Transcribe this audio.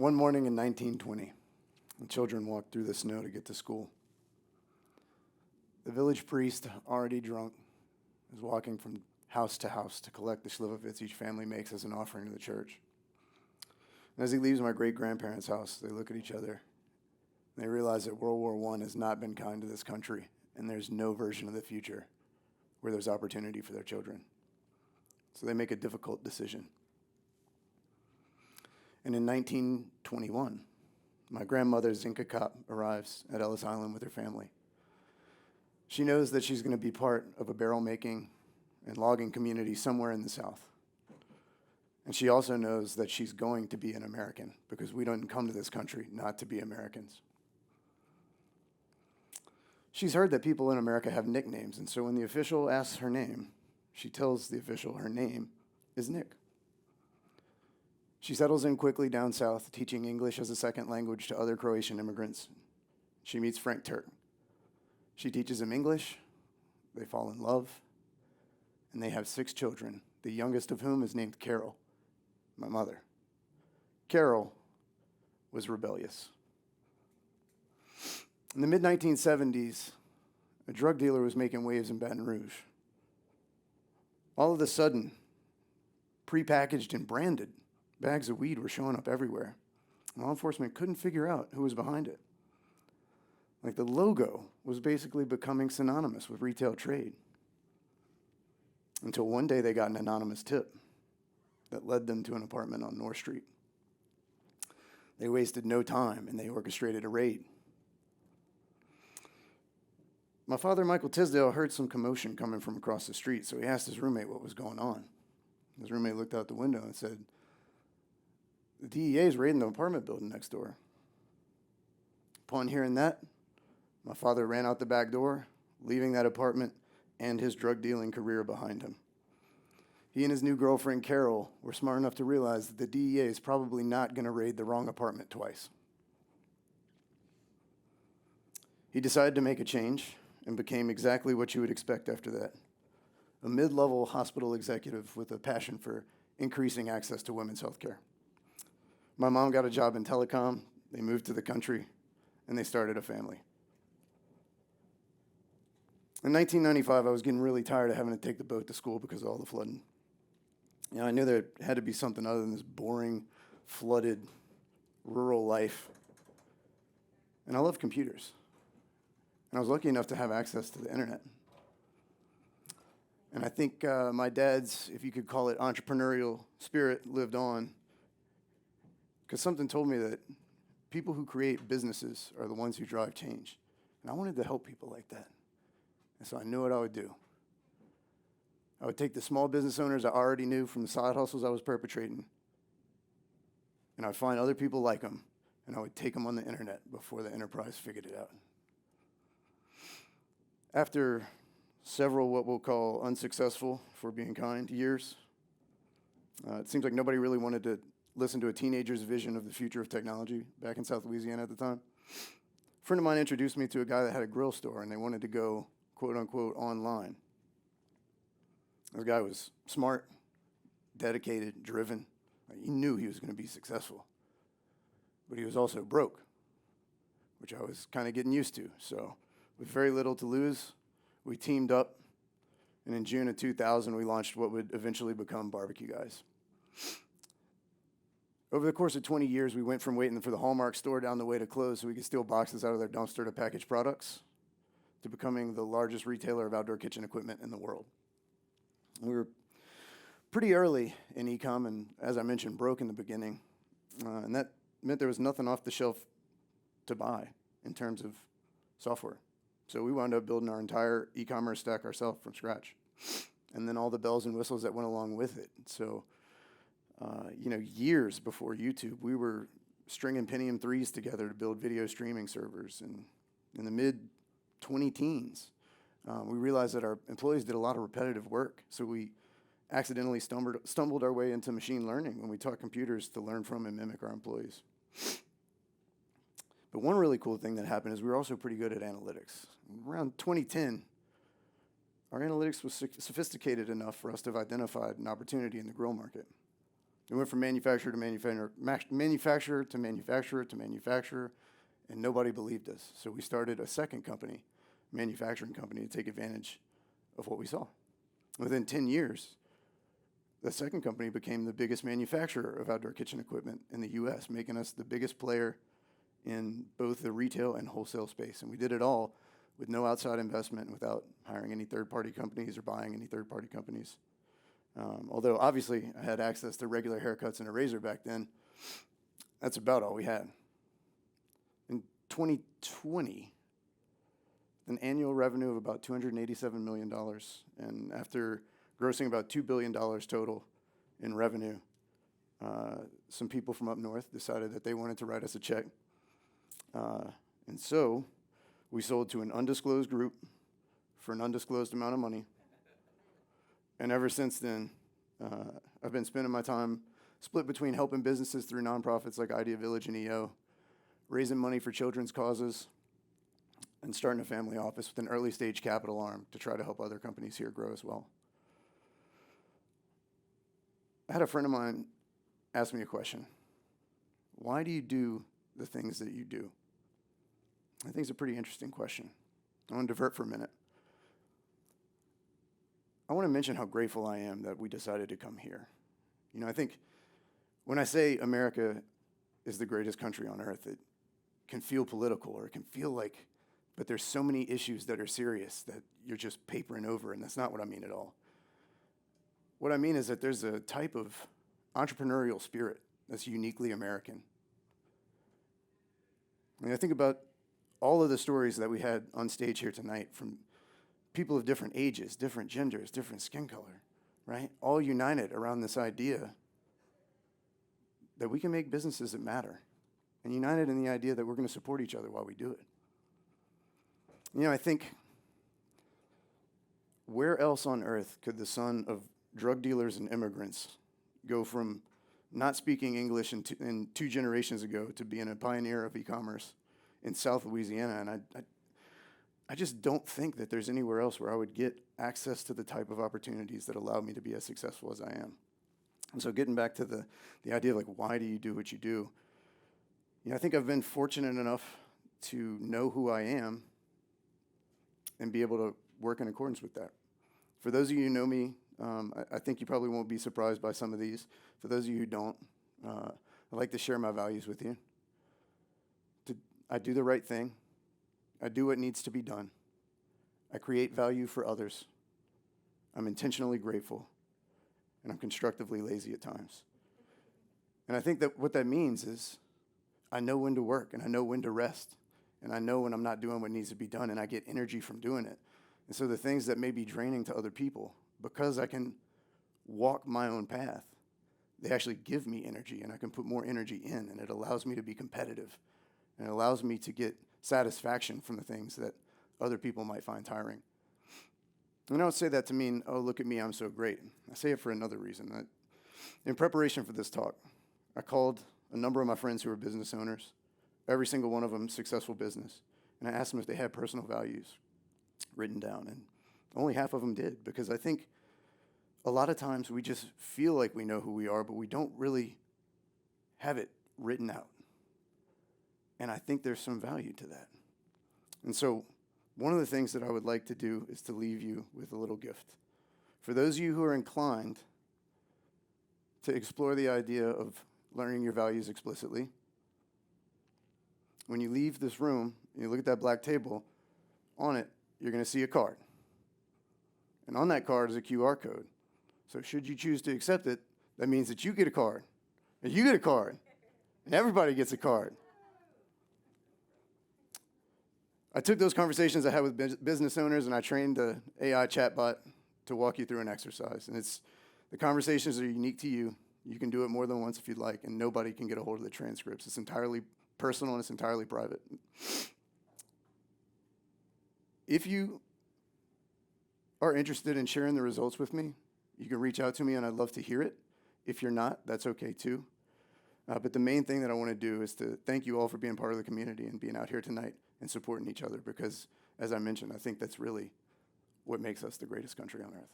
One morning in 1920, the children walked through the snow to get to school. The village priest, already drunk, is walking from house to house to collect the slivovitz each family makes as an offering to the church. And as he leaves my great-grandparents' house, they look at each other, and they realize that World War I has not been kind to this country, and there's no version of the future where there's opportunity for their children. So they make a difficult decision. And in 1921, my grandmother, Zinka Kopp, arrives at Ellis Island with her family. She knows that she's going to be part of a barrel-making and logging community somewhere in the South. And she also knows that she's going to be an American, because we don't come to this country not to be Americans. She's heard that people in America have nicknames, and so when the official asks her name, she tells the official her name is Nick. She settles in quickly down south, teaching English as a second language to other Croatian immigrants. She meets Frank Turk. She teaches him English, they fall in love, and they have 6 children, the youngest of whom is named Carol, my mother. Carol was rebellious. In the mid-1970s, a drug dealer was making waves in Baton Rouge. All of a sudden, prepackaged and branded bags of weed were showing up everywhere. Law enforcement couldn't figure out who was behind it. Like, the logo was basically becoming synonymous with retail trade. Until one day they got an anonymous tip that led them to an apartment on North Street. They wasted no time and they orchestrated a raid. My father, Michael Tisdale, heard some commotion coming from across the street, so he asked his roommate what was going on. His roommate looked out the window and said, "The DEA is raiding the apartment building next door." Upon hearing that, my father ran out the back door, leaving that apartment and his drug dealing career behind him. He and his new girlfriend, Carol, were smart enough to realize that the DEA is probably not going to raid the wrong apartment twice. He decided to make a change and became exactly what you would expect after that: a mid-level hospital executive with a passion for increasing access to women's health care. My mom got a job in telecom, they moved to the country, and they started a family. In 1995, I was getting really tired of having to take the boat to school because of all the flooding. I knew there had to be something other than this boring, flooded, rural life. And I love computers. And I was lucky enough to have access to the internet. And I think my dad's, if you could call it, entrepreneurial spirit lived on, because something told me that people who create businesses are the ones who drive change. And I wanted to help people like that. And so I knew what I would do. I would take the small business owners I already knew from the side hustles I was perpetrating, and I'd find other people like them, and I would take them on the internet before the enterprise figured it out. After several what we'll call unsuccessful, for being kind, years, it seems like nobody really wanted to listen to a teenager's vision of the future of technology back in South Louisiana at the time. A friend of mine introduced me to a guy that had a grill store, and they wanted to go, quote unquote, online. This guy was smart, dedicated, driven. He knew he was going to be successful. But he was also broke, which I was kind of getting used to. So with very little to lose, we teamed up, and in June of 2000, we launched what would eventually become Barbecue Guys. Over the course of 20 years, we went from waiting for the Hallmark store down the way to close so we could steal boxes out of their dumpster to package products, to becoming the largest retailer of outdoor kitchen equipment in the world. We were pretty early in e-com, and as I mentioned, broke in the beginning. And that meant there was nothing off the shelf to buy in terms of software. So we wound up building our entire e-commerce stack ourselves from scratch. And then all the bells and whistles that went along with it. So, years before YouTube, we were stringing Pentium 3s together to build video streaming servers. And in the mid-20-teens, we realized that our employees did a lot of repetitive work, so we accidentally stumbled our way into machine learning when we taught computers to learn from and mimic our employees. But one really cool thing that happened is we were also pretty good at analytics. Around 2010, our analytics was sophisticated enough for us to have identified an opportunity in the grill market. We went from manufacturer to manufacturer to manufacturer to manufacturer, and nobody believed us. So we started a second company, manufacturing company, to take advantage of what we saw. Within 10 years, the second company became the biggest manufacturer of outdoor kitchen equipment in the U.S., making us the biggest player in both the retail and wholesale space. And we did it all with no outside investment, without hiring any third-party companies or buying any third-party companies. Although, obviously, I had access to regular haircuts and a razor back then, that's about all we had. In 2020, an annual revenue of about $287 million, and after grossing about $2 billion total in revenue, some people from up north decided that they wanted to write us a check. And so we sold to an undisclosed group for an undisclosed amount of money. And ever since then, I've been spending my time split between helping businesses through nonprofits like Idea Village and EO, raising money for children's causes, and starting a family office with an early stage capital arm to try to help other companies here grow as well. I had a friend of mine ask me a question. Why do you do the things that you do? I think it's a pretty interesting question. I want to divert for a minute. I want to mention how grateful I am that we decided to come here. You know, I think when I say America is the greatest country on earth, it can feel political, or it can feel like, but there's so many issues that are serious that you're just papering over, and that's not what I mean at all. What I mean is that there's a type of entrepreneurial spirit that's uniquely American. I mean, I think about all of the stories that we had on stage here tonight from people of different ages, different genders, different skin color, right? All united around this idea that we can make businesses that matter, and united in the idea that we're going to support each other while we do it. You know, I think, where else on earth could the son of drug dealers and immigrants go from not speaking English in 2 generations ago to being a pioneer of e-commerce in South Louisiana? And I just don't think that there's anywhere else where I would get access to the type of opportunities that allow me to be as successful as I am. And so getting back to the idea of, like, why do you do what you do? You know, I think I've been fortunate enough to know who I am and be able to work in accordance with that. For those of you who know me, I think you probably won't be surprised by some of these. For those of you who don't, I'd like to share my values with you. I do the right thing. I do what needs to be done. I create value for others. I'm intentionally grateful. And I'm constructively lazy at times. And I think that what that means is I know when to work, and I know when to rest, and I know when I'm not doing what needs to be done, and I get energy from doing it. And so the things that may be draining to other people, because I can walk my own path, they actually give me energy, and I can put more energy in, and it allows me to be competitive, and it allows me to get satisfaction from the things that other people might find tiring. And I don't say that to mean, oh, look at me, I'm so great. I say it for another reason. In preparation for this talk, I called a number of my friends who are business owners, every single one of them successful business, and I asked them if they had personal values written down, and only half of them did, because I think a lot of times we just feel like we know who we are, but we don't really have it written out. And I think there's some value to that. And so one of the things that I would like to do is to leave you with a little gift. For those of you who are inclined to explore the idea of learning your values explicitly, when you leave this room and you look at that black table, on it, you're going to see a card. And on that card is a QR code. So should you choose to accept it, that means that you get a card, and you get a card, and everybody gets a card. I took those conversations I had with business owners, and I trained the AI chatbot to walk you through an exercise. And the conversations are unique to you. You can do it more than once if you'd like, and nobody can get a hold of the transcripts. It's entirely personal, and it's entirely private. If you are interested in sharing the results with me, you can reach out to me, and I'd love to hear it. If you're not, that's okay too. But the main thing that I want to do is to thank you all for being part of the community and being out here tonight and supporting each other, because, as I mentioned, I think that's really what makes us the greatest country on earth.